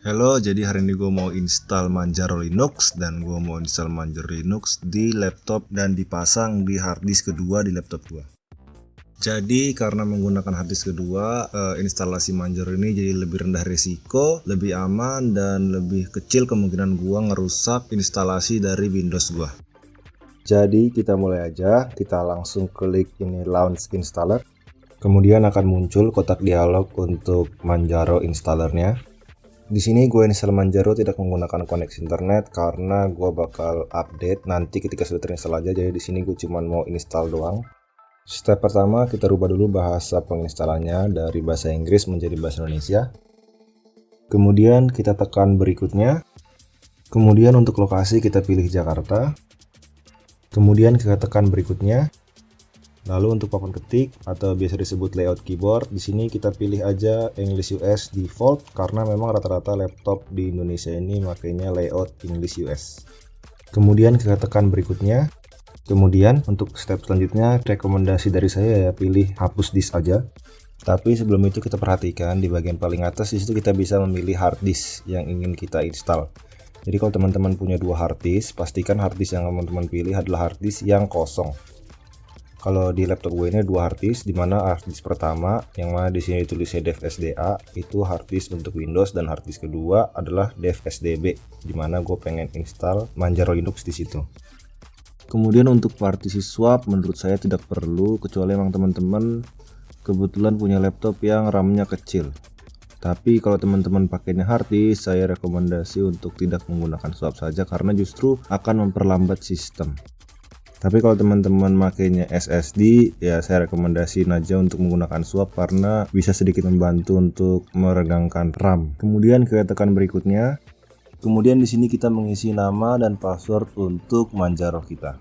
Halo, jadi hari ini gue mau install Manjaro Linux dan gue mau install Manjaro Linux di laptop dan dipasang di harddisk kedua di laptop gue. Jadi karena menggunakan harddisk kedua, instalasi Manjaro ini jadi lebih rendah risiko, lebih aman, dan lebih kecil kemungkinan gue ngerusak instalasi dari Windows gue. Jadi kita mulai aja, kita langsung klik ini launch installer. Kemudian akan muncul kotak dialog untuk Manjaro installernya. Di sini gue install Manjaro tidak menggunakan koneksi internet karena gue bakal update nanti ketika sudah terinstall aja. Jadi di sini gue cuma mau install doang. Step pertama kita rubah dulu bahasa penginstalannya dari bahasa Inggris menjadi bahasa Indonesia. Kemudian kita tekan berikutnya. Kemudian untuk lokasi kita pilih Jakarta. Kemudian kita tekan berikutnya. Lalu untuk papan ketik atau biasa disebut layout keyboard, di sini kita pilih aja English US default karena memang rata-rata laptop di Indonesia ini makainya layout English US. Kemudian kita tekan berikutnya. Kemudian untuk step selanjutnya rekomendasi dari saya ya pilih hapus disk aja. Tapi sebelum itu kita perhatikan di bagian paling atas, di situ kita bisa memilih hard disk yang ingin kita install. Jadi kalau teman-teman punya dua hard disk, pastikan hard disk yang teman-teman pilih adalah hard disk yang kosong. Kalau di laptop gue ini dua hard disk, dimana hard disk pertama yang mana di sini tulisnya dev SDA itu hard disk untuk Windows, dan hard disk kedua adalah dev SDB, dimana gue pengen install Manjaro Linux di situ. Kemudian untuk partisi swap menurut saya tidak perlu kecuali emang teman-teman kebetulan punya laptop yang RAM-nya kecil. Tapi kalau teman-teman pakainya hard disk, saya rekomendasi untuk tidak menggunakan swap saja karena justru akan memperlambat sistem. Tapi kalau teman-teman makainya SSD, ya saya rekomendasiin aja untuk menggunakan swap karena bisa sedikit membantu untuk meregangkan RAM. Kemudian kita tekan berikutnya. Kemudian di sini kita mengisi nama dan password untuk Manjaro kita.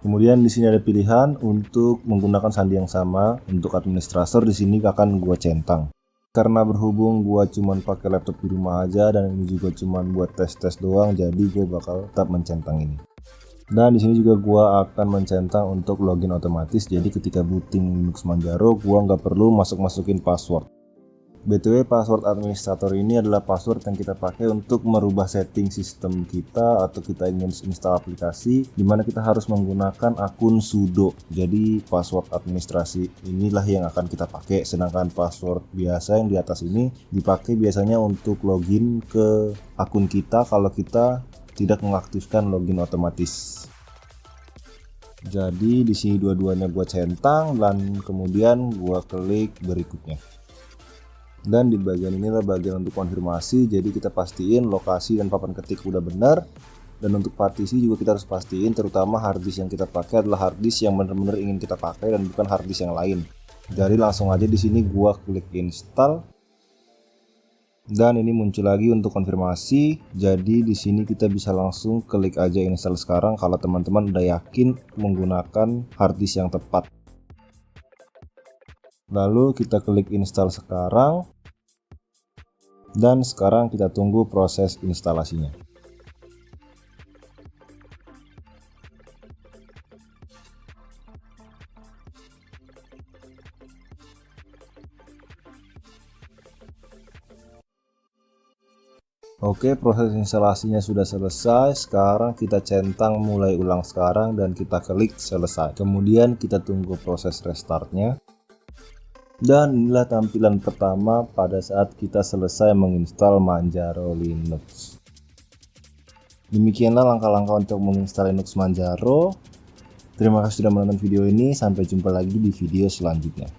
Kemudian di sini ada pilihan untuk menggunakan sandi yang sama. Untuk administrator di sini akan gua centang. Karena berhubung gua cuman pakai laptop di rumah aja dan ini juga cuman buat tes-tes doang, jadi gua bakal tetap mencentang ini. Dan di sini juga gua akan mencentang untuk login otomatis. Jadi ketika booting Linux Manjaro, gua nggak perlu masukin password. BTW password administrator ini adalah password yang kita pakai untuk merubah setting sistem kita atau kita ingin install aplikasi, dimana kita harus menggunakan akun sudo. Jadi password administrasi inilah yang akan kita pakai, sedangkan password biasa yang di atas ini dipakai biasanya untuk login ke akun kita kalau kita tidak mengaktifkan login otomatis. Jadi di sini dua-duanya gua centang dan kemudian gua klik berikutnya. Dan di bagian inilah bagian untuk konfirmasi, jadi kita pastiin lokasi dan papan ketik udah benar. Dan untuk partisi juga kita harus pastiin, terutama harddisk yang kita pakai adalah harddisk yang benar-benar ingin kita pakai dan bukan harddisk yang lain. Jadi langsung aja di sini gua klik install. Dan ini muncul lagi untuk konfirmasi. Jadi di sini kita bisa langsung klik aja install sekarang kalau teman-teman udah yakin menggunakan harddisk yang tepat. Lalu kita klik install sekarang. Dan sekarang kita tunggu proses instalasinya. Oke, proses instalasinya sudah selesai. Sekarang kita centang mulai ulang sekarang dan kita klik selesai. Kemudian kita tunggu proses restartnya. Dan inilah tampilan pertama pada saat kita selesai menginstal Manjaro Linux. Demikianlah langkah-langkah untuk menginstal Linux Manjaro. Terima kasih sudah menonton video ini. Sampai jumpa lagi di video selanjutnya.